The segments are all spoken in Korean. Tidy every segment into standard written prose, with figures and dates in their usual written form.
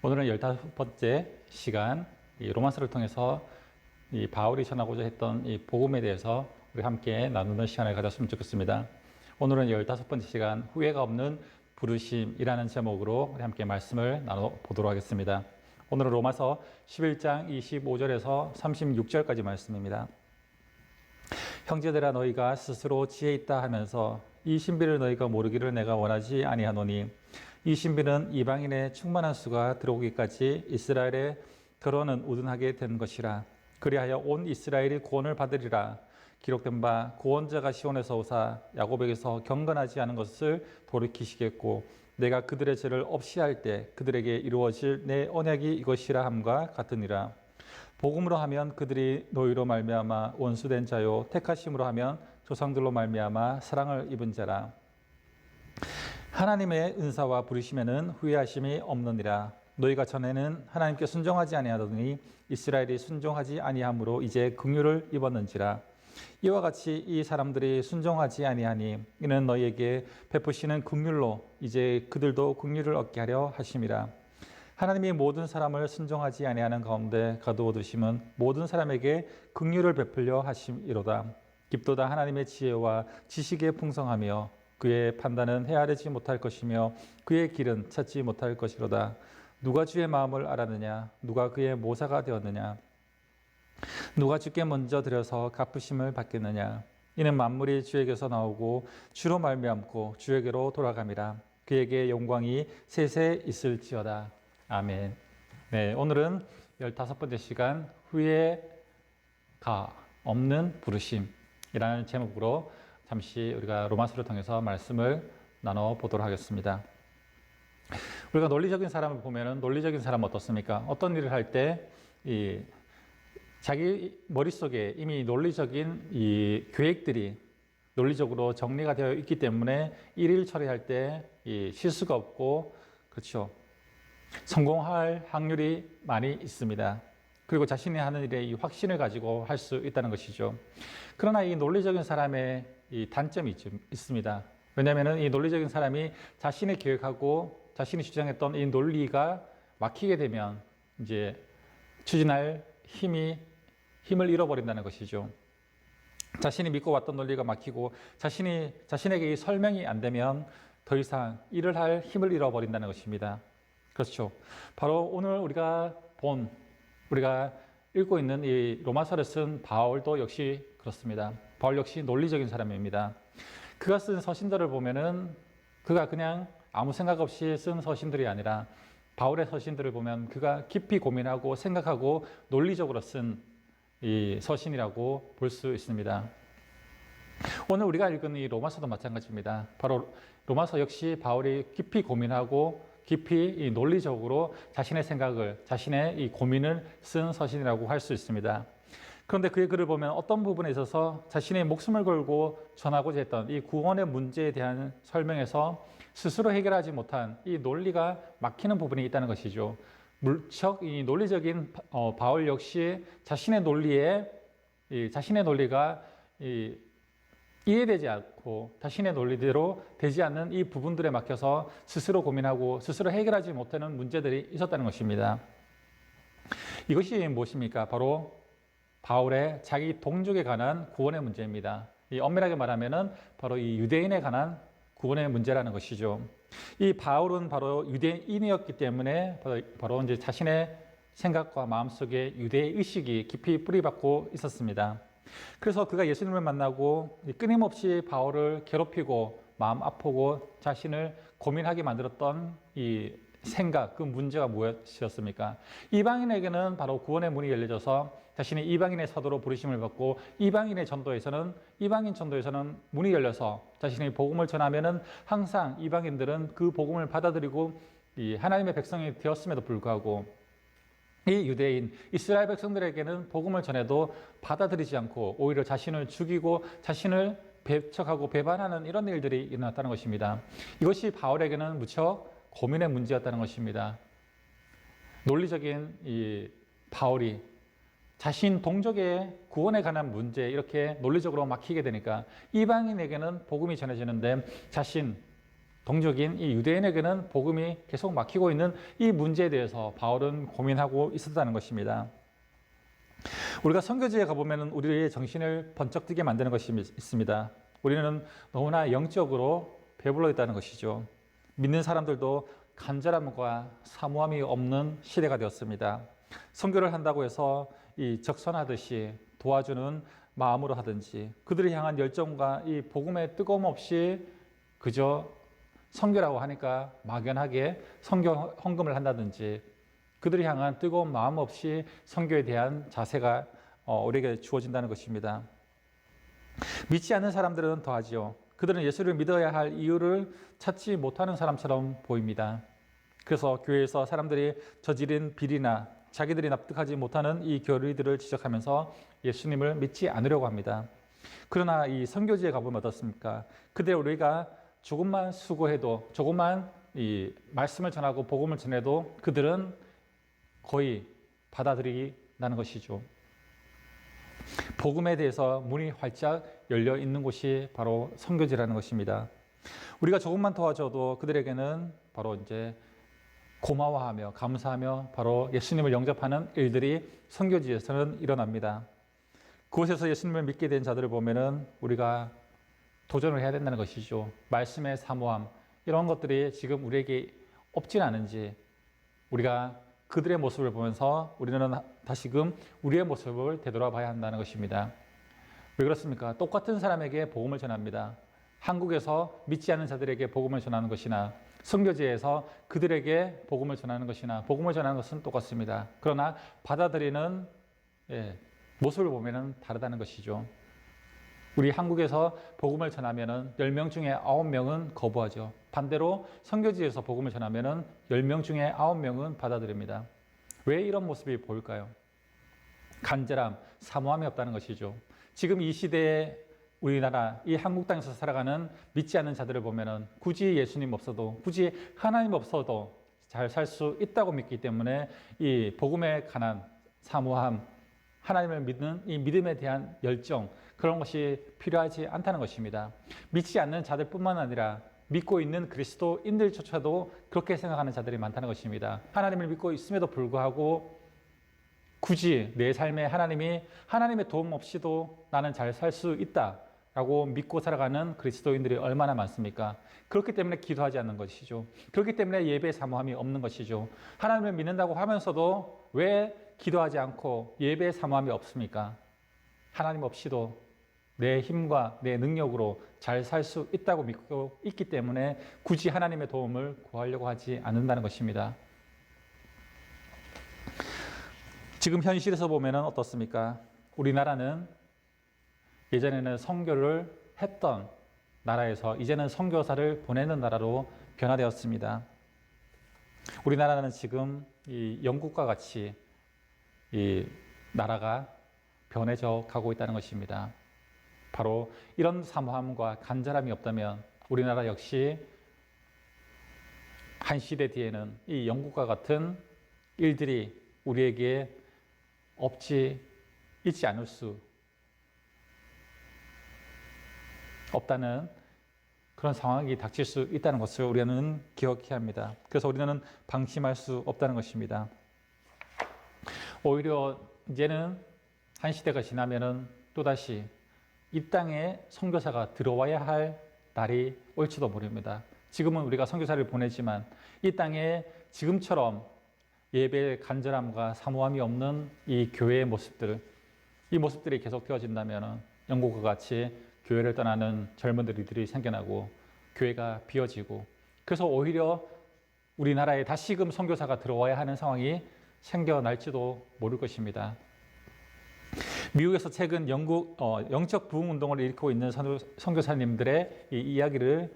오늘은 15번째 시간, 이 로마서를 통해서 이 바울이 전하고자 했던 이 복음에 대해서 우리 함께 나누는 시간을 가졌으면 좋겠습니다. 오늘은 15번째 시간, 후회가 없는 부르심이라는 제목으로 우리 함께 말씀을 나눠보도록 하겠습니다. 오늘은 로마서 11장 25절에서 36절까지 말씀입니다. 형제들아, 너희가 스스로 지혜 있다 하면서 이 신비를 너희가 모르기를 내가 원하지 아니하노니, 이 신비는 이방인의 충만한 수가 들어오기까지 이스라엘의 결혼은 우둔하게 된 것이라. 그리하여 온 이스라엘이 구원을 받으리라. 기록된 바 구원자가 시온에서 오사 야곱에게서 경건하지 않은 것을 돌이키시겠고, 내가 그들의 죄를 없이 할 때 그들에게 이루어질 내 언약이 이것이라 함과 같으니라. 복음으로 하면 그들이 너희로 말미암아 원수된 자요, 택하심으로 하면 조상들로 말미암아 사랑을 입은 자라. 하나님의 은사와 부르심에는 후회하심이 없느니라. 너희가 전에는 하나님께 순종하지 아니하더니 이스라엘이 순종하지 아니함으로 이제 긍휼을 입었는지라. 이와 같이 이 사람들이 순종하지 아니하니 이는 너희에게 베푸시는 긍휼로 이제 그들도 긍휼을 얻게 하려 하심이라. 하나님이 모든 사람을 순종하지 아니하는 가운데 가두어 두심은 모든 사람에게 긍휼을 베풀려 하심이로다. 깊도다 하나님의 지혜와 지식의 풍성하며 그의 판단은 헤아리지 못할 것이며 그의 길은 찾지 못할 것이로다. 누가 주의 마음을 알았느냐? 누가 그의 모사가 되었느냐? 누가 주께 먼저 드려서 갚으심을 받겠느냐? 이는 만물이 주에게서 나오고 주로 말미암고 주에게로 돌아감이라. 그에게 영광이 세세 있을지어다. 아멘. 네, 오늘은 15번째 시간, 후회가 없는 부르심이라는 제목으로 잠시 우리가 로마서를 통해서 말씀을 나눠보도록 하겠습니다. 우리가 논리적인 사람을 보면은 논리적인 사람은 어떻습니까? 어떤 일을 할 때 자기 머릿속에 이미 논리적인 이 계획들이 논리적으로 정리가 되어 있기 때문에 일을 처리할 때 실수가 없고, 그렇죠, 성공할 확률이 많이 있습니다. 그리고 자신이 하는 일에 이 확신을 가지고 할 수 있다는 것이죠. 그러나 이 논리적인 사람의 이 단점이 있습니다. 왜냐하면 이 논리적인 사람이 자신이 계획하고 자신이 주장했던 이 논리가 막히게 되면 이제 추진할 힘을 잃어버린다는 것이죠. 자신이 믿고 왔던 논리가 막히고 자신에게 이 설명이 안 되면 더 이상 일을 할 힘을 잃어버린다는 것입니다. 그렇죠. 바로 오늘 우리가 읽고 있는 이 로마서를 쓴 바울도 역시 그렇습니다. 바울 역시 논리적인 사람입니다. 그가 쓴 서신들을 보면은 그가 그냥 아무 생각 없이 쓴 서신들이 아니라 바울의 서신들을 보면 그가 깊이 고민하고 생각하고 논리적으로 쓴 이 서신이라고 볼 수 있습니다. 오늘 우리가 읽은 이 로마서도 마찬가지입니다. 바로 로마서 역시 바울이 깊이 고민하고 깊이 논리적으로 자신의 생각을, 자신의 이 고민을 쓴 서신이라고 할 수 있습니다. 그런데 그의 글을 보면 어떤 부분에 있어서 자신의 목숨을 걸고 전하고자 했던 이 구원의 문제에 대한 설명에서 스스로 해결하지 못한 이 논리가 막히는 부분이 있다는 것이죠. 물적 이 논리적인 바울 역시 자신의 논리가 이해되지 않고 자신의 논리대로 되지 않는 이 부분들에 막혀서 스스로 고민하고 스스로 해결하지 못하는 문제들이 있었다는 것입니다. 이것이 무엇입니까? 바로 바울의 자기 동족에 관한 구원의 문제입니다. 엄밀하게 말하면은 바로 이 유대인에 관한 구원의 문제라는 것이죠. 이 바울은 바로 유대인이었기 때문에 바로 이제 자신의 생각과 마음속에 유대의 의식이 깊이 뿌리박고 있었습니다. 그래서 그가 예수님을 만나고 끊임없이 바울을 괴롭히고 마음 아프고 자신을 고민하게 만들었던 이 생각, 그 문제가 무엇이었습니까? 이방인에게는 바로 구원의 문이 열려져서 자신이 이방인의 사도로 부르심을 받고 이방인 전도에서는 문이 열려서 자신이 복음을 전하면은 항상 이방인들은 그 복음을 받아들이고 이 하나님의 백성이 되었음에도 불구하고 이 유대인, 이스라엘 백성들에게는 복음을 전해도 받아들이지 않고 오히려 자신을 죽이고 자신을 배척하고 배반하는 이런 일들이 일어났다는 것입니다. 이것이 바울에게는 무척 고민의 문제였다는 것입니다. 논리적인 이 바울이 자신 동족의 구원에 관한 문제 이렇게 논리적으로 막히게 되니까 이방인에게는 복음이 전해지는데 동족인 이 유대인에게는 복음이 계속 막히고 있는 이 문제에 대해서 바울은 고민하고 있었다는 것입니다. 우리가 선교지에 가보면 우리의 정신을 번쩍 뜨게 만드는 것이 있습니다. 우리는 너무나 영적으로 배불러 있다는 것이죠. 믿는 사람들도 간절함과 사모함이 없는 시대가 되었습니다. 선교를 한다고 해서 이 적선하듯이 도와주는 마음으로 하든지 그들을 향한 열정과 이 복음의 뜨거움 없이 그저 선교라고 하니까 막연하게 선교 헌금을 한다든지 그들을 향한 뜨거운 마음 없이 선교에 대한 자세가 우리에게 주어진다는 것입니다. 믿지 않는 사람들은 더하지요. 그들은 예수를 믿어야 할 이유를 찾지 못하는 사람처럼 보입니다. 그래서 교회에서 사람들이 저지른 비리나 자기들이 납득하지 못하는 이 교리들을 지적하면서 예수님을 믿지 않으려고 합니다. 그러나 이 선교지에 가보면 어떻습니까? 그때 우리가 조금만 수고해도 조금만 이 말씀을 전하고 복음을 전해도 그들은 거의 받아들이나는 것이죠. 복음에 대해서 문이 활짝 열려 있는 곳이 바로 선교지라는 것입니다. 우리가 조금만 도와줘도 그들에게는 바로 이제 고마워하며 감사하며 바로 예수님을 영접하는 일들이 선교지에서는 일어납니다. 그곳에서 예수님을 믿게 된 자들을 보면은 우리가 도전을 해야 된다는 것이죠. 말씀의 사모함 이런 것들이 지금 우리에게 없진 않은지 우리가 그들의 모습을 보면서 우리는 다시금 우리의 모습을 되돌아봐야 한다는 것입니다. 왜 그렇습니까? 똑같은 사람에게 복음을 전합니다. 한국에서 믿지 않는 자들에게 복음을 전하는 것이나 선교지에서 그들에게 복음을 전하는 것이나 복음을 전하는 것은 똑같습니다. 그러나 받아들이는 모습을 보면 다르다는 것이죠. 우리 한국에서 복음을 전하면 10명 중에 9명은 거부하죠. 반대로 선교지에서 복음을 전하면 10명 중에 9명은 받아들입니다. 왜 이런 모습이 보일까요? 간절함, 사모함이 없다는 것이죠. 지금 이 시대에 우리나라, 이 한국 땅에서 살아가는 믿지 않는 자들을 보면 굳이 예수님 없어도, 굳이 하나님 없어도 잘 살 수 있다고 믿기 때문에 이 복음에 관한 사모함, 하나님을 믿는 이 믿음에 대한 열정, 그런 것이 필요하지 않다는 것입니다. 믿지 않는 자들뿐만 아니라 믿고 있는 그리스도인들조차도 그렇게 생각하는 자들이 많다는 것입니다. 하나님을 믿고 있음에도 불구하고 굳이 내 삶에 하나님의 도움 없이도 나는 잘 살 수 있다라고 믿고 살아가는 그리스도인들이 얼마나 많습니까? 그렇기 때문에 기도하지 않는 것이죠. 그렇기 때문에 예배 사모함이 없는 것이죠. 하나님을 믿는다고 하면서도 왜 기도하지 않고 예배 사모함이 없습니까? 하나님 없이도 내 힘과 내 능력으로 잘 살 수 있다고 믿고 있기 때문에 굳이 하나님의 도움을 구하려고 하지 않는다는 것입니다. 지금 현실에서 보면 어떻습니까? 우리나라는 예전에는 선교를 했던 나라에서 이제는 선교사를 보내는 나라로 변화되었습니다. 우리나라는 지금 이 영국과 같이 이 나라가 변해져 가고 있다는 것입니다. 바로 이런 사모함과 간절함이 없다면 우리나라 역시 한 시대 뒤에는 이 영국과 같은 일들이 우리에게 있지 않을 수 없다는 그런 상황이 닥칠 수 있다는 것을 우리는 기억해야 합니다. 그래서 우리는 방심할 수 없다는 것입니다. 오히려 이제는 한 시대가 지나면은 또다시 이 땅에 선교사가 들어와야 할 날이 올지도 모릅니다. 지금은 우리가 선교사를 보내지만 이 땅에 지금처럼 예배의 간절함과 사모함이 없는 이 교회의 모습들, 이 모습들이 계속 되어진다면 영국과 같이 교회를 떠나는 젊은이들이 생겨나고 교회가 비어지고 그래서 오히려 우리나라에 다시금 선교사가 들어와야 하는 상황이 생겨날지도 모를 것입니다. 미국에서 최근 영적 부흥 운동을 일으키고 있는 선교사님들의 이 이야기를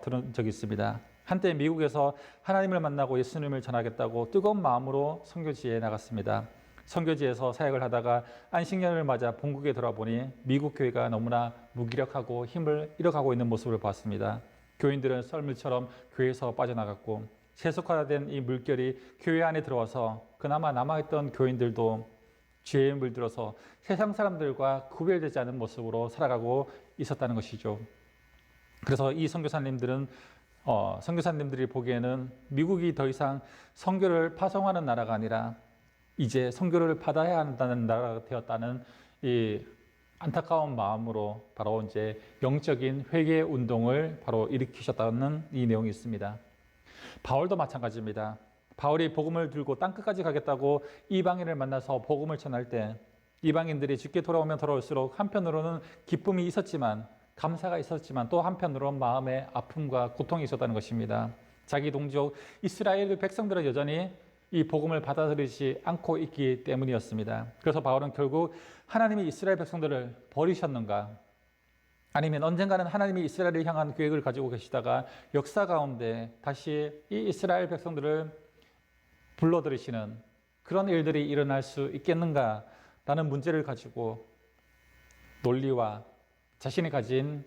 들은 적이 있습니다. 한때 미국에서 하나님을 만나고 예수님을 전하겠다고 뜨거운 마음으로 선교지에 나갔습니다. 선교지에서 사역을 하다가 안식년을 맞아 본국에 돌아보니 미국 교회가 너무나 무기력하고 힘을 잃어가고 있는 모습을 봤습니다. 교인들은 썰물처럼 교회에서 빠져나갔고 세속화된 이 물결이 교회 안에 들어와서 그나마 남아있던 교인들도 죄에 물들어서 세상 사람들과 구별되지 않은 모습으로 살아가고 있었다는 것이죠. 그래서 이 선교사님들은 선교사님들이 보기에는 미국이 더 이상 선교를 파송하는 나라가 아니라 이제 선교를 받아야 한다는 나라가 되었다는 이 안타까운 마음으로 바로 이제 영적인 회개 운동을 바로 일으키셨다는 이 내용이 있습니다. 바울도 마찬가지입니다. 바울이 복음을 들고 땅끝까지 가겠다고 이방인을 만나서 복음을 전할 때 이방인들이 주께 돌아오면 돌아올수록 한편으로는 기쁨이 있었지만 감사가 있었지만 또 한편으로는 마음에 아픔과 고통이 있었다는 것입니다. 자기 동족 이스라엘 백성들은 여전히 이 복음을 받아들이지 않고 있기 때문이었습니다. 그래서 바울은 결국 하나님이 이스라엘 백성들을 버리셨는가? 아니면 언젠가는 하나님이 이스라엘을 향한 계획을 가지고 계시다가 역사 가운데 다시 이 이스라엘 백성들을 불러들이시는 그런 일들이 일어날 수 있겠는가라는 문제를 가지고 논리와 자신이 가진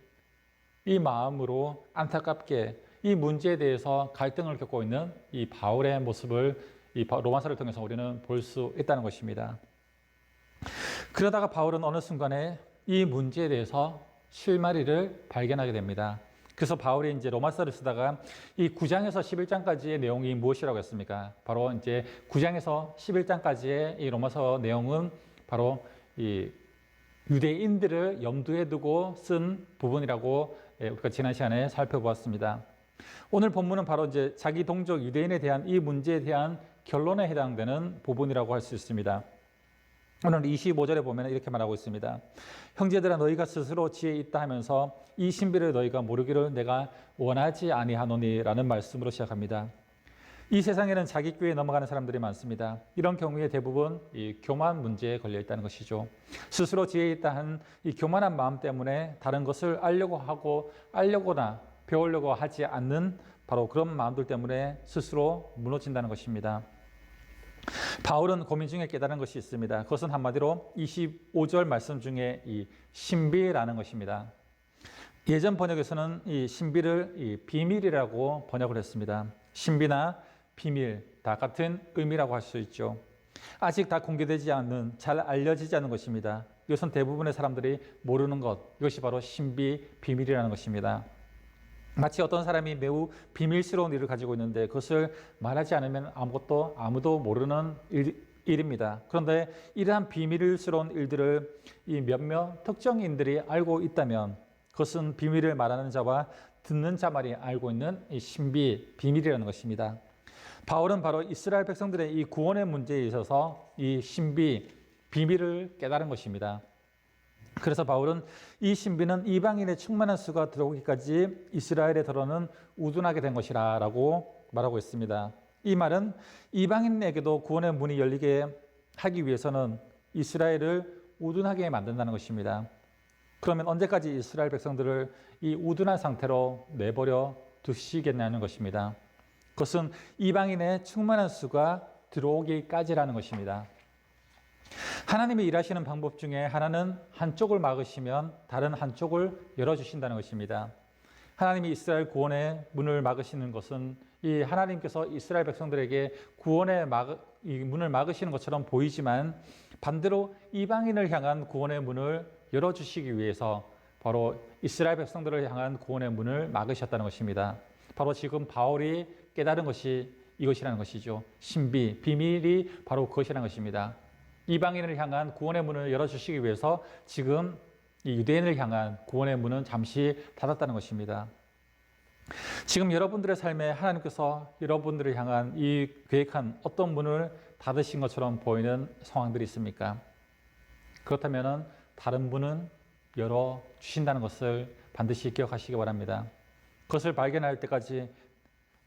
이 마음으로 안타깝게 이 문제에 대해서 갈등을 겪고 있는 이 바울의 모습을 이 로마서를 통해서 우리는 볼 수 있다는 것입니다. 그러다가 바울은 어느 순간에 이 문제에 대해서 실마리를 발견하게 됩니다. 그래서 바울이 이제 로마서를 쓰다가 이 9장에서 11장까지의 내용이 무엇이라고 했습니까? 바로 이제 9장에서 11장까지의 이 로마서 내용은 바로 이 유대인들을 염두에 두고 쓴 부분이라고 우리가 지난 시간에 살펴보았습니다. 오늘 본문은 바로 이제 자기 동족 유대인에 대한 이 문제에 대한 결론에 해당되는 부분이라고 할 수 있습니다. 오늘 25절에 보면 이렇게 말하고 있습니다. 형제들아 너희가 스스로 지혜 있다 하면서 이 신비를 너희가 모르기를 내가 원하지 아니하노니라는 말씀으로 시작합니다. 이 세상에는 자기 꾀에 넘어가는 사람들이 많습니다. 이런 경우에 대부분 이 교만 문제에 걸려 있다는 것이죠. 스스로 지혜 있다 한 이 교만한 마음 때문에 다른 것을 알려고 하고 알려거나 배우려고 하지 않는 바로 그런 마음들 때문에 스스로 무너진다는 것입니다. 바울은 고민 중에 깨달은 것이 있습니다. 그것은 한마디로 25절 말씀 중에 이 신비라는 것입니다. 예전 번역에서는 이 신비를 이 비밀이라고 번역을 했습니다. 신비나 비밀 다 같은 의미라고 할 수 있죠. 아직 다 공개되지 않는, 잘 알려지지 않은 것입니다. 이것은 대부분의 사람들이 모르는 것, 이것이 바로 신비, 비밀이라는 것입니다. 마치 어떤 사람이 매우 비밀스러운 일을 가지고 있는데 그것을 말하지 않으면 아무도 모르는 일입니다. 그런데 이러한 비밀스러운 일들을 이 몇몇 특정인들이 알고 있다면 그것은 비밀을 말하는 자와 듣는 자만이 알고 있는 이 신비, 비밀이라는 것입니다. 바울은 바로 이스라엘 백성들의 이 구원의 문제에 있어서 이 신비, 비밀을 깨달은 것입니다. 그래서 바울은 이 신비는 이방인의 충만한 수가 들어오기까지 이스라엘의 더러는 우둔하게 된 것이라 라고 말하고 있습니다. 이 말은 이방인에게도 구원의 문이 열리게 하기 위해서는 이스라엘을 우둔하게 만든다는 것입니다. 그러면 언제까지 이스라엘 백성들을 이 우둔한 상태로 내버려 두시겠냐는 것입니다. 그것은 이방인의 충만한 수가 들어오기까지라는 것입니다. 하나님이 일하시는 방법 중에 하나는 한쪽을 막으시면 다른 한쪽을 열어주신다는 것입니다. 하나님이 이스라엘 구원의 문을 막으시는 것은 이 하나님께서 이스라엘 백성들에게 구원의 이 문을 막으시는 것처럼 보이지만 반대로 이방인을 향한 구원의 문을 열어주시기 위해서 바로 이스라엘 백성들을 향한 구원의 문을 막으셨다는 것입니다. 바로 지금 바울이 깨달은 것이 이것이라는 것이죠. 신비, 비밀이 바로 그것이라는 것입니다. 이방인을 향한 구원의 문을 열어주시기 위해서 지금 이 유대인을 향한 구원의 문은 잠시 닫았다는 것입니다. 지금 여러분들의 삶에 하나님께서 여러분들을 향한 이 계획한 어떤 문을 닫으신 것처럼 보이는 상황들이 있습니까? 그렇다면 다른 문은 열어주신다는 것을 반드시 기억하시기 바랍니다. 그것을 발견할 때까지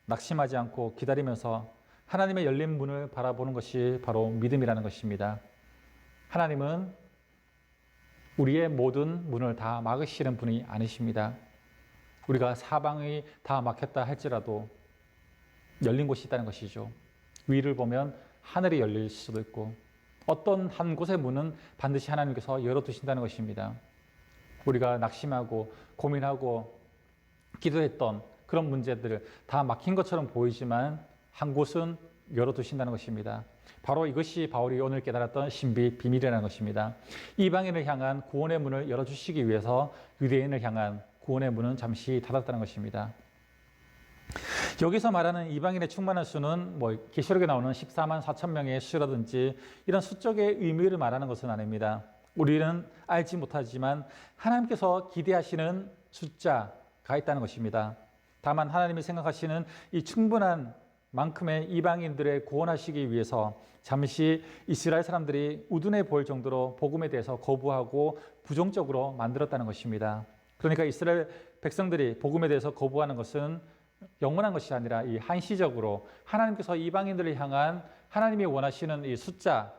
낙심하지 않고 기다리면서 하나님의 열린 문을 바라보는 것이 바로 믿음이라는 것입니다. 하나님은 우리의 모든 문을 다 막으시는 분이 아니십니다. 우리가 사방이 다 막혔다 할지라도 열린 곳이 있다는 것이죠. 위를 보면 하늘이 열릴 수도 있고 어떤 한 곳의 문은 반드시 하나님께서 열어두신다는 것입니다. 우리가 낙심하고 고민하고 기도했던 그런 문제들을 다 막힌 것처럼 보이지만 한 곳은 열어두신다는 것입니다. 바로 이것이 바울이 오늘 깨달았던 신비, 비밀이라는 것입니다. 이방인을 향한 구원의 문을 열어주시기 위해서 유대인을 향한 구원의 문은 잠시 닫았다는 것입니다. 여기서 말하는 이방인의 충만한 수는 뭐 계시록에 나오는 14만 4천 명의 수라든지 이런 수적의 의미를 말하는 것은 아닙니다. 우리는 알지 못하지만 하나님께서 기대하시는 숫자가 있다는 것입니다. 다만 하나님이 생각하시는 이 충분한 만큼의 이방인들을 구원하시기 위해서 잠시 이스라엘 사람들이 우둔해 보일 정도로 복음에 대해서 거부하고 부정적으로 만들었다는 것입니다. 그러니까 이스라엘 백성들이 복음에 대해서 거부하는 것은 영원한 것이 아니라 이 한시적으로 하나님께서 이방인들을 향한 하나님이 원하시는 이 숫자,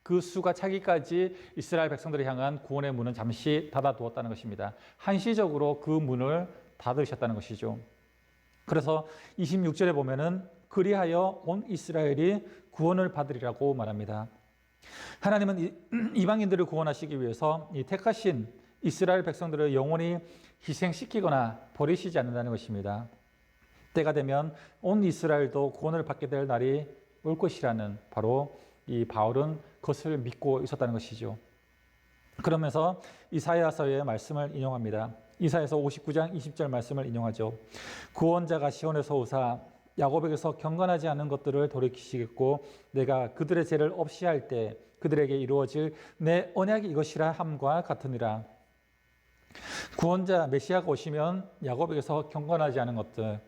그 수가 차기까지 이스라엘 백성들을 향한 구원의 문은 잠시 닫아두었다는 것입니다. 한시적으로 그 문을 닫으셨다는 것이죠. 그래서 26절에 보면은 그리하여 온 이스라엘이 구원을 받으리라고 말합니다. 하나님은 이방인들을 구원하시기 위해서 이 택하신 이스라엘 백성들을 영원히 희생시키거나 버리시지 않는다는 것입니다. 때가 되면 온 이스라엘도 구원을 받게 될 날이 올 것이라는 바로 이 바울은 그것을 믿고 있었다는 것이죠. 그러면서 이사야서의 말씀을 인용합니다. 이사야서 59장 20절 말씀을 인용하죠. 구원자가 시온에서 오사 야곱에게서 경건하지 않은 것들을 돌이키시겠고 내가 그들의 죄를 없이 할 때 그들에게 이루어질 내 언약이 이것이라 함과 같으니라. 구원자 메시아가 오시면 야곱에게서 경건하지 않은 것들,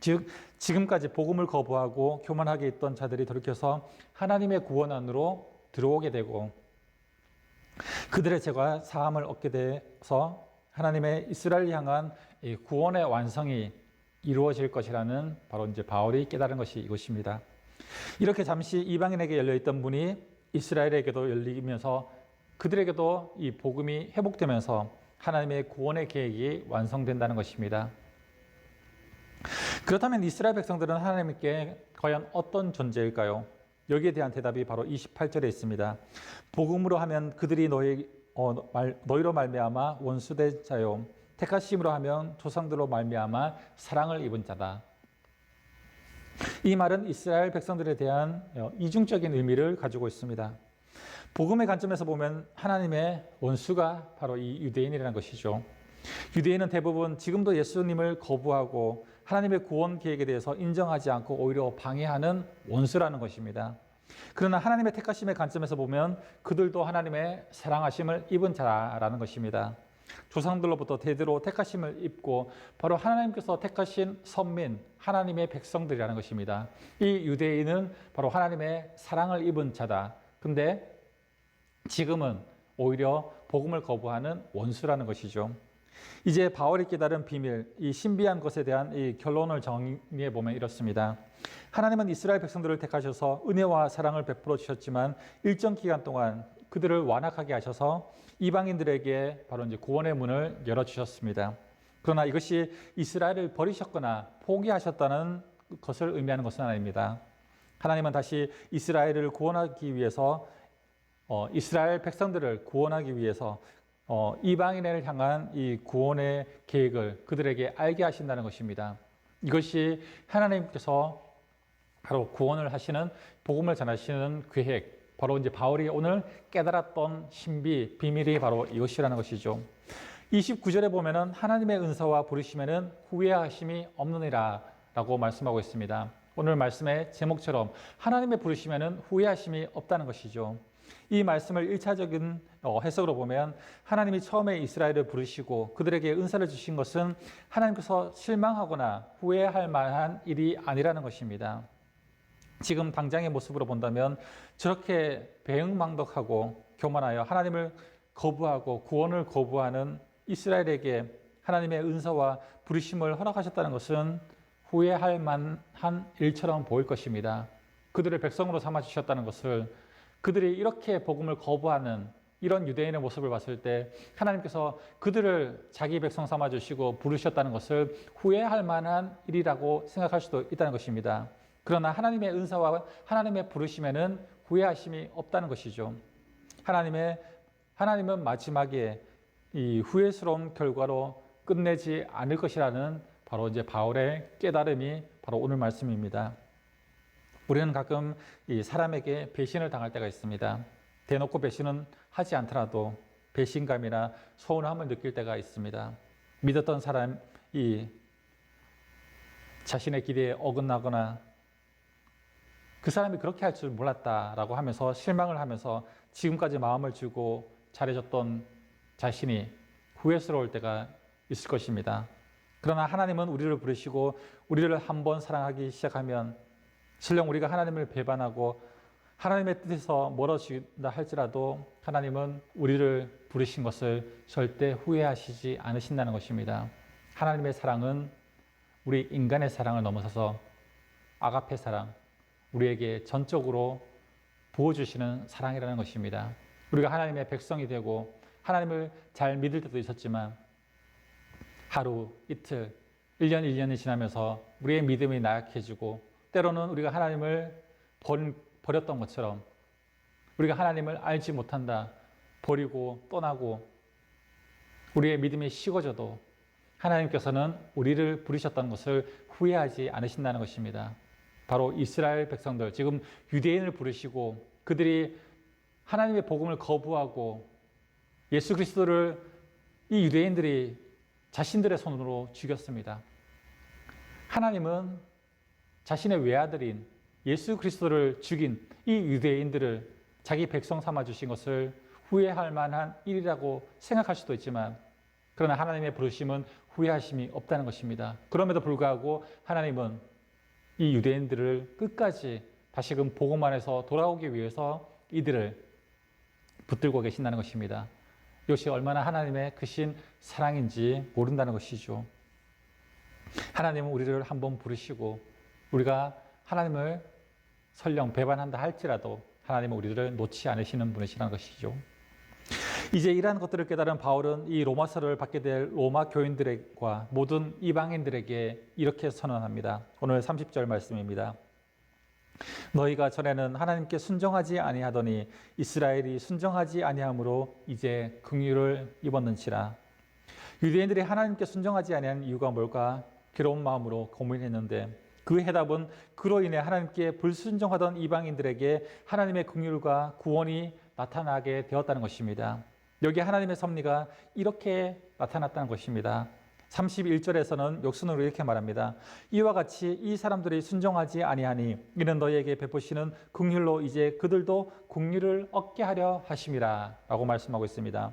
즉 지금까지 복음을 거부하고 교만하게 있던 자들이 돌이켜서 하나님의 구원 안으로 들어오게 되고 그들의 죄가 사함을 얻게 돼서 하나님의 이스라엘 향한 구원의 완성이 이루어질 것이라는 바로 이제 바울이 깨달은 것이 이것입니다. 이렇게 잠시 이방인에게 열려있던 문이 이스라엘에게도 열리면서 그들에게도 이 복음이 회복되면서 하나님의 구원의 계획이 완성된다는 것입니다. 그렇다면 이스라엘 백성들은 하나님께 과연 어떤 존재일까요? 여기에 대한 대답이 바로 28절에 있습니다. 복음으로 하면 그들이 너희로 말미암아 원수된 자요 택하심으로 하면 조상들로 말미암아 사랑을 입은 자다. 이 말은 이스라엘 백성들에 대한 이중적인 의미를 가지고 있습니다. 복음의 관점에서 보면 하나님의 원수가 바로 이 유대인이라는 것이죠. 유대인은 대부분 지금도 예수님을 거부하고 하나님의 구원 계획에 대해서 인정하지 않고 오히려 방해하는 원수라는 것입니다. 그러나 하나님의 택하심의 관점에서 보면 그들도 하나님의 사랑하심을 입은 자라는 것입니다. 조상들로부터 대대로 택하심을 입고 바로 하나님께서 택하신 선민, 하나님의 백성들이라는 것입니다. 이 유대인은 바로 하나님의 사랑을 입은 자다. 근데 지금은 오히려 복음을 거부하는 원수라는 것이죠. 이제 바울이 깨달은 비밀, 이 신비한 것에 대한 이 결론을 정리해 보면 이렇습니다. 하나님은 이스라엘 백성들을 택하셔서 은혜와 사랑을 베풀어 주셨지만 일정 기간 동안 그들을 완악하게 하셔서 이방인들에게 바로 이제 구원의 문을 열어 주셨습니다. 그러나 이것이 이스라엘을 버리셨거나 포기하셨다는 것을 의미하는 것은 아닙니다. 하나님은 다시 이스라엘을 구원하기 위해서 이스라엘 백성들을 구원하기 위해서 이방인을 향한 이 구원의 계획을 그들에게 알게 하신다는 것입니다. 이것이 하나님께서 바로 구원을 하시는 복음을 전하시는 계획, 바로 이제 바울이 오늘 깨달았던 신비, 비밀이 바로 이것이라는 것이죠. 29절에 보면은 하나님의 은사와 부르심에는 후회하심이 없느니라라고 말씀하고 있습니다. 오늘 말씀의 제목처럼 하나님의 부르심에는 후회하심이 없다는 것이죠. 이 말씀을 1차적인 해석으로 보면 하나님이 처음에 이스라엘을 부르시고 그들에게 은사를 주신 것은 하나님께서 실망하거나 후회할 만한 일이 아니라는 것입니다. 지금 당장의 모습으로 본다면 저렇게 배응망덕하고 교만하여 하나님을 거부하고 구원을 거부하는 이스라엘에게 하나님의 은사와 부르심을 허락하셨다는 것은 후회할 만한 일처럼 보일 것입니다. 그들을 백성으로 삼아주셨다는 것을 그들이 이렇게 복음을 거부하는 이런 유대인의 모습을 봤을 때 하나님께서 그들을 자기 백성 삼아주시고 부르셨다는 것을 후회할 만한 일이라고 생각할 수도 있다는 것입니다. 그러나 하나님의 은사와 하나님의 부르심에는 후회하심이 없다는 것이죠. 하나님은 마지막에 이 후회스러운 결과로 끝내지 않을 것이라는 바로 이제 바울의 깨달음이 바로 오늘 말씀입니다. 우리는 가끔 이 사람에게 배신을 당할 때가 있습니다. 대놓고 배신은 하지 않더라도 배신감이나 서운함을 느낄 때가 있습니다. 믿었던 사람이 자신의 기대에 어긋나거나 그 사람이 그렇게 할 줄 몰랐다라고 하면서 실망을 하면서 지금까지 마음을 주고 잘해줬던 자신이 후회스러울 때가 있을 것입니다. 그러나 하나님은 우리를 부르시고 우리를 한번 사랑하기 시작하면 설령 우리가 하나님을 배반하고 하나님의 뜻에서 멀어진다 할지라도 하나님은 우리를 부르신 것을 절대 후회하시지 않으신다는 것입니다. 하나님의 사랑은 우리 인간의 사랑을 넘어서서 아가페 사랑, 우리에게 전적으로 부어주시는 사랑이라는 것입니다. 우리가 하나님의 백성이 되고 하나님을 잘 믿을 때도 있었지만 하루, 이틀, 1년, 1년이 지나면서 우리의 믿음이 나약해지고 때로는 우리가 하나님을 버렸던 것처럼 우리가 하나님을 알지 못한다, 버리고 떠나고 우리의 믿음이 식어져도 하나님께서는 우리를 부르셨던 것을 후회하지 않으신다는 것입니다. 바로 이스라엘 백성들, 지금 유대인을 부르시고 그들이 하나님의 복음을 거부하고 예수 그리스도를 이 유대인들이 자신들의 손으로 죽였습니다. 하나님은 자신의 외아들인 예수 그리스도를 죽인 이 유대인들을 자기 백성 삼아 주신 것을 후회할 만한 일이라고 생각할 수도 있지만 그러나 하나님의 부르심은 후회하심이 없다는 것입니다. 그럼에도 불구하고 하나님은 이 유대인들을 끝까지 다시금 복음 안에서 돌아오기 위해서 이들을 붙들고 계신다는 것입니다. 이것이 얼마나 하나님의 크신 사랑인지 모른다는 것이죠. 하나님은 우리를 한번 부르시고 우리가 하나님을 설령 배반한다 할지라도 하나님은 우리를 놓지 않으시는 분이시라는 것이죠. 이제 이러한 것들을 깨달은 바울은 이 로마서를 받게 될 로마 교인들과 모든 이방인들에게 이렇게 선언합니다. 오늘 30절 말씀입니다. 너희가 전에는 하나님께 순종하지 아니하더니 이스라엘이 순종하지 아니함으로 이제 긍휼을 입었는지라. 유대인들이 하나님께 순종하지 아니하는 이유가 뭘까 괴로운 마음으로 고민했는데 그 해답은 그로 인해 하나님께 불순종하던 이방인들에게 하나님의 긍휼과 구원이 나타나게 되었다는 것입니다. 여기 하나님의 섭리가 이렇게 나타났다는 것입니다. 31절에서는 역순으로 이렇게 말합니다. 이와 같이 이 사람들이 순종하지 아니하니 이는 너희에게 베푸시는 긍휼로 이제 그들도 긍휼을 얻게 하려 하심이라 라고 말씀하고 있습니다.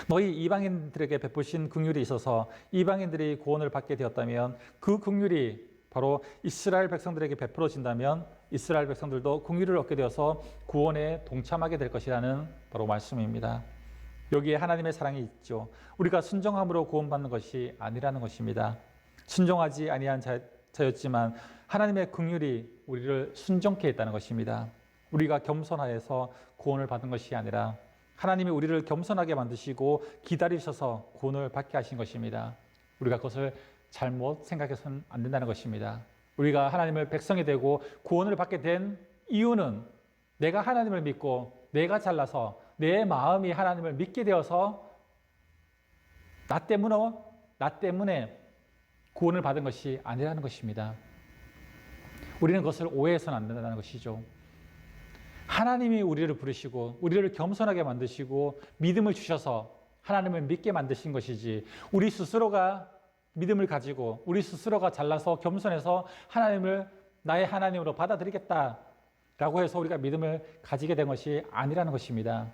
너희 이방인들에게 베푸신 긍휼이 있어서 이방인들이 구원을 받게 되었다면 그 긍휼이 바로 이스라엘 백성들에게 베풀어진다면 이스라엘 백성들도 긍휼을 얻게 되어서 구원에 동참하게 될 것이라는 바로 말씀입니다. 여기에 하나님의 사랑이 있죠. 우리가 순종함으로 구원받는 것이 아니라는 것입니다. 순종하지 아니한 자였지만 하나님의 긍휼이 우리를 순종케 했다는 것입니다. 우리가 겸손하여서 구원을 받은 것이 아니라 하나님이 우리를 겸손하게 만드시고 기다리셔서 구원을 받게 하신 것입니다. 우리가 그것을 잘못 생각해서는 안 된다는 것입니다. 우리가 하나님의 백성이 되고 구원을 받게 된 이유는 내가 하나님을 믿고 내가 잘나서 내 마음이 하나님을 믿게 되어서 나 때문에 구원을 받은 것이 아니라는 것입니다. 우리는 그것을 오해해서는 안 된다는 것이죠. 하나님이 우리를 부르시고 우리를 겸손하게 만드시고 믿음을 주셔서 하나님을 믿게 만드신 것이지 우리 스스로가 믿음을 가지고 우리 스스로가 잘나서 겸손해서 하나님을 나의 하나님으로 받아들이겠다라고 해서 우리가 믿음을 가지게 된 것이 아니라는 것입니다.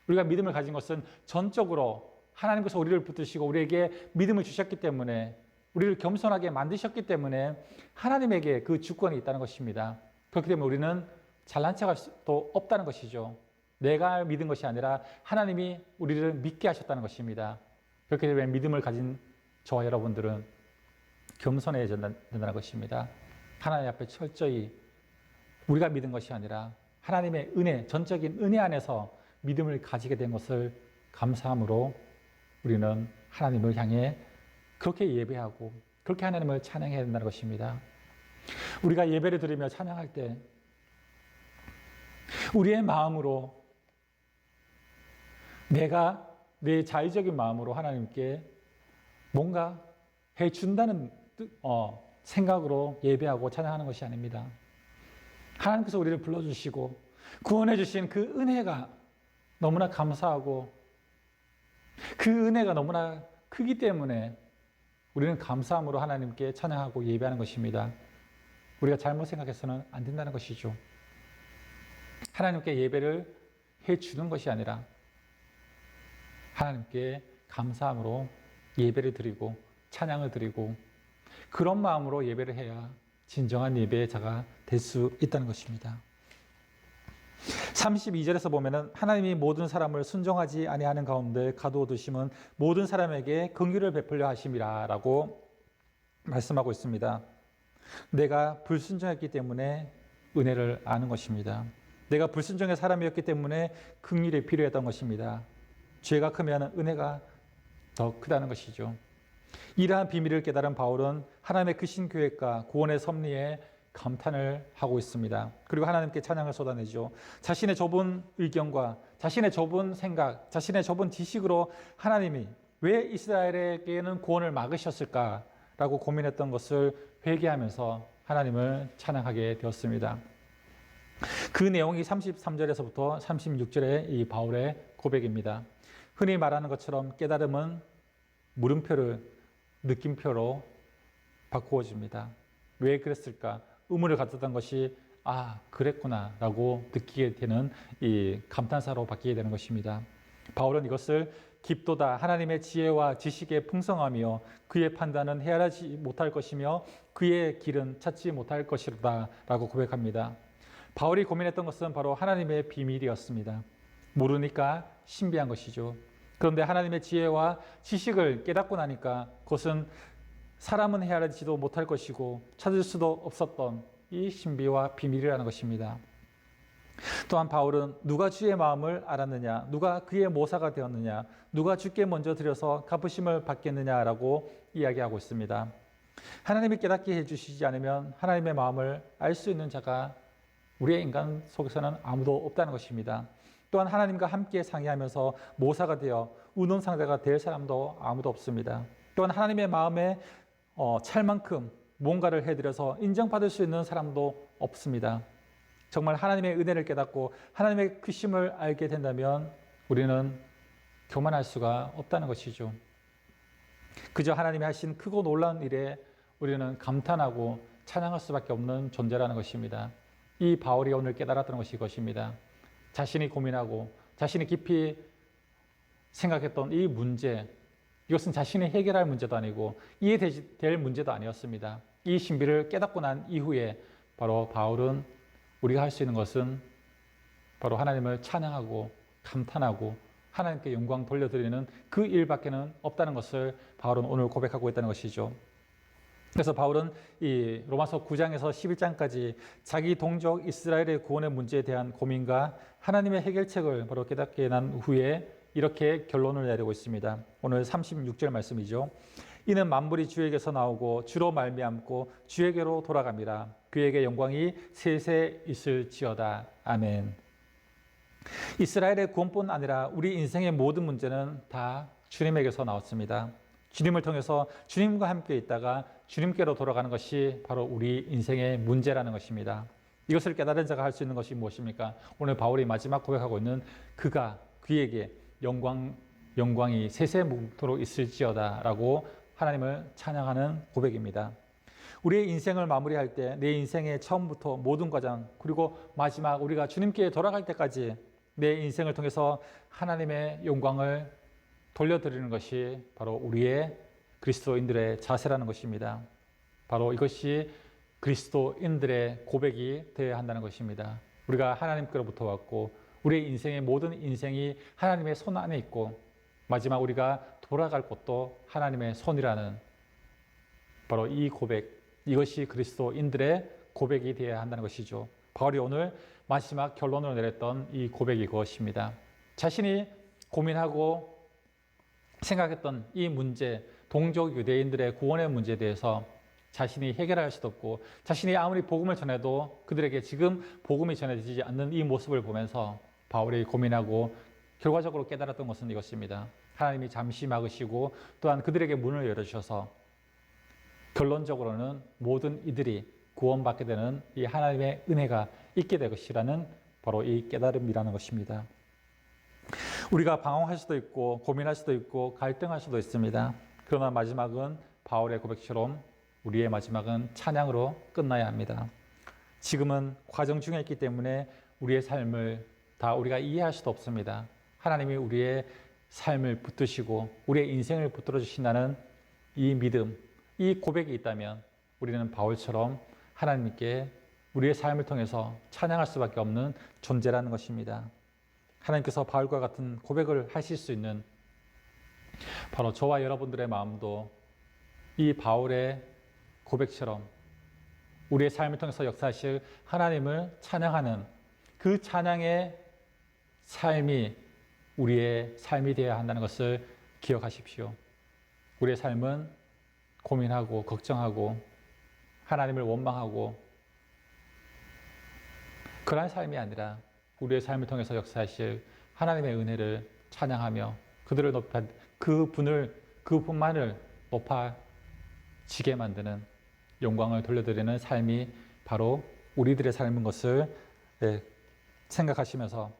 우리가 믿음을 가진 것은 전적으로 하나님께서 우리를 붙드시고 우리에게 믿음을 주셨기 때문에 우리를 겸손하게 만드셨기 때문에 하나님에게 그 주권이 있다는 것입니다. 그렇기 때문에 우리는 잘난 척할 수도 없다는 것이죠. 내가 믿은 것이 아니라 하나님이 우리를 믿게 하셨다는 것입니다. 그렇기 때문에 믿음을 가진 저와 여러분들은 겸손해야 된다는 것입니다. 하나님 앞에 철저히 우리가 믿은 것이 아니라 하나님의 은혜, 전적인 은혜 안에서 믿음을 가지게 된 것을 감사함으로 우리는 하나님을 향해 그렇게 예배하고 그렇게 하나님을 찬양해야 된다는 것입니다. 우리가 예배를 드리며 찬양할 때 우리의 마음으로 내가 내 자의적인 마음으로 하나님께 뭔가 해준다는 생각으로 예배하고 찬양하는 것이 아닙니다. 하나님께서 우리를 불러주시고 구원해 주신 그 은혜가 너무나 감사하고 그 은혜가 너무나 크기 때문에 우리는 감사함으로 하나님께 찬양하고 예배하는 것입니다. 우리가 잘못 생각해서는 안 된다는 것이죠. 하나님께 예배를 해주는 것이 아니라 하나님께 감사함으로 예배를 드리고 찬양을 드리고 그런 마음으로 예배를 해야 진정한 예배의 자가 될 수 있다는 것입니다. 32절에서 보면은 하나님이 모든 사람을 순종하지 아니하는 가운데 가두어두심은 모든 사람에게 긍휼을 베풀려 하심이라 라고 말씀하고 있습니다. 내가 불순종했기 때문에 은혜를 아는 것입니다. 내가 불순종의 사람이었기 때문에 긍휼이 필요했던 것입니다. 죄가 크면 은혜가 더 크다는 것이죠. 이러한 비밀을 깨달은 바울은 하나님의 크신 계획과 구원의 섭리에 감탄을 하고 있습니다. 그리고 하나님께 찬양을 쏟아내죠. 자신의 좁은 의견과 자신의 좁은 생각, 자신의 좁은 지식으로 하나님이 왜 이스라엘에게는 구원을 막으셨을까라고 고민했던 것을 회개하면서 하나님을 찬양하게 되었습니다. 그 내용이 33절에서부터 36절의 이 바울의 고백입니다. 흔히 말하는 것처럼 깨달음은 물음표를 느낌표로 바꾸어집니다. 왜 그랬을까? 의문을 가졌던 것이 그랬구나 라고 느끼게 되는 이 감탄사로 바뀌게 되는 것입니다. 바울은 이것을 깊도다 하나님의 지혜와 지식의 풍성함이요 그의 판단은 헤아리지 못할 것이며 그의 길은 찾지 못할 것이다 라고 고백합니다. 바울이 고민했던 것은 바로 하나님의 비밀이었습니다. 모르니까 신비한 것이죠. 그런데 하나님의 지혜와 지식을 깨닫고 나니까 그것은 사람은 헤아리지도 못할 것이고 찾을 수도 없었던 이 신비와 비밀이라는 것입니다. 또한 바울은 누가 주의 마음을 알았느냐, 누가 그의 모사가 되었느냐, 누가 주께 먼저 드려서 갚으심을 받겠느냐라고 이야기하고 있습니다. 하나님이 깨닫게 해주시지 않으면 하나님의 마음을 알 수 있는 자가 우리의 인간 속에서는 아무도 없다는 것입니다. 또한 하나님과 함께 상의하면서 모사가 되어 의논 상대가 될 사람도 아무도 없습니다. 또한 하나님의 마음에 찰 만큼 뭔가를 해드려서 인정받을 수 있는 사람도 없습니다. 정말 하나님의 은혜를 깨닫고 하나님의 크심을 알게 된다면 우리는 교만할 수가 없다는 것이죠. 그저 하나님이 하신 크고 놀라운 일에 우리는 감탄하고 찬양할 수밖에 없는 존재라는 것입니다. 이 바울이 오늘 깨달았던 것이 이것입니다. 자신이 고민하고 자신이 깊이 생각했던 이 문제, 이것은 자신이 해결할 문제도 아니고 이해될 문제도 아니었습니다. 이 신비를 깨닫고 난 이후에 바로 바울은 우리가 할 수 있는 것은 바로 하나님을 찬양하고 감탄하고 하나님께 영광 돌려드리는 그 일밖에는 없다는 것을 바울은 오늘 고백하고 있다는 것이죠. 그래서 바울은 이 로마서 9장에서 11장까지 자기 동족 이스라엘의 구원의 문제에 대한 고민과 하나님의 해결책을 바로 깨닫게 난 후에 이렇게 결론을 내리고 있습니다. 오늘 36절 말씀이죠. 이는 만물이 주에게서 나오고 주로 말미암고 주에게로 돌아갑니다. 그에게 영광이 세세 있을지어다. 아멘. 이스라엘의 구원뿐 아니라 우리 인생의 모든 문제는 다 주님에게서 나왔습니다. 주님을 통해서 주님과 함께 있다가 주님께로 돌아가는 것이 바로 우리 인생의 문제라는 것입니다. 이것을 깨달은 자가 할 수 있는 것이 무엇입니까? 오늘 바울이 마지막 고백하고 있는 그에게 영광이 세세무토록 있을지어다 라고 하나님을 찬양하는 고백입니다. 우리의 인생을 마무리할 때 내 인생의 처음부터 모든 과정 그리고 마지막 우리가 주님께 돌아갈 때까지 내 인생을 통해서 하나님의 영광을 돌려드리는 것이 바로 우리의 그리스도인들의 자세라는 것입니다. 바로 이것이 그리스도인들의 고백이 되어야 한다는 것입니다. 우리가 하나님께로부터 왔고 우리의 인생의 모든 인생이 하나님의 손 안에 있고 마지막 우리가 돌아갈 곳도 하나님의 손이라는 바로 이 고백, 이것이 그리스도인들의 고백이 되어야 한다는 것이죠. 바울이 오늘 마지막 결론으로 내렸던 이 고백이 그것입니다. 자신이 고민하고 생각했던 이 문제, 동족 유대인들의 구원의 문제에 대해서 자신이 해결할 수도 없고 자신이 아무리 복음을 전해도 그들에게 지금 복음이 전해지지 않는 이 모습을 보면서 바울이 고민하고 결과적으로 깨달았던 것은 이것입니다. 하나님이 잠시 막으시고 또한 그들에게 문을 열어주셔서 결론적으로는 모든 이들이 구원받게 되는 이 하나님의 은혜가 있게 될 것이라는 바로 이 깨달음이라는 것입니다. 우리가 방황할 수도 있고 고민할 수도 있고 갈등할 수도 있습니다. 그러나 마지막은 바울의 고백처럼 우리의 마지막은 찬양으로 끝나야 합니다. 지금은 과정 중에 있기 때문에 우리의 삶을 다 우리가 이해할 수도 없습니다. 하나님이 우리의 삶을 붙드시고 우리의 인생을 붙들어 주신다는 이 믿음, 이 고백이 있다면 우리는 바울처럼 하나님께 우리의 삶을 통해서 찬양할 수밖에 없는 존재라는 것입니다. 하나님께서 바울과 같은 고백을 하실 수 있는 바로 저와 여러분들의 마음도 이 바울의 고백처럼 우리의 삶을 통해서 역사하실 하나님을 찬양하는 그 찬양의 삶이 우리의 삶이 되어야 한다는 것을 기억하십시오. 우리의 삶은 고민하고 걱정하고 하나님을 원망하고 그러한 삶이 아니라 우리의 삶을 통해서 역사하실 하나님의 은혜를 찬양하며 그들을 높여 그분만을 높아지게 만드는 영광을 돌려드리는 삶이 바로 우리들의 삶인 것을 생각하시면서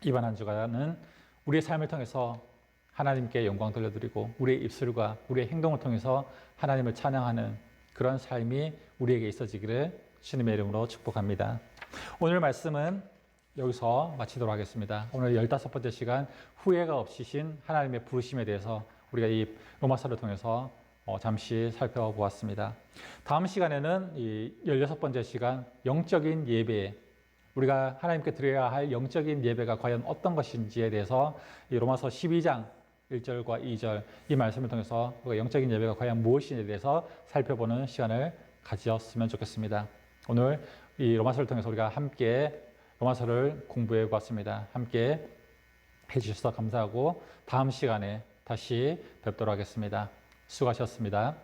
이번 한 주간은 우리의 삶을 통해서 하나님께 영광 돌려드리고 우리의 입술과 우리의 행동을 통해서 하나님을 찬양하는 그런 삶이 우리에게 있어지기를 주님의 이름으로 축복합니다. 오늘 말씀은 여기서 마치도록 하겠습니다. 오늘 15번째 시간 후회가 없으신 하나님의 부르심에 대해서 우리가 이 로마서를 통해서 잠시 살펴보았습니다. 다음 시간에는 이 16번째 시간 영적인 예배, 우리가 하나님께 드려야 할 영적인 예배가 과연 어떤 것인지에 대해서 이 로마서 12장 1절과 2절 이 말씀을 통해서 영적인 예배가 과연 무엇인지에 대해서 살펴보는 시간을 가졌으면 좋겠습니다. 오늘 이 로마서를 통해서 우리가 함께 로마서를 공부해 보았습니다. 함께 해주셔서 감사하고 다음 시간에 다시 뵙도록 하겠습니다. 수고하셨습니다.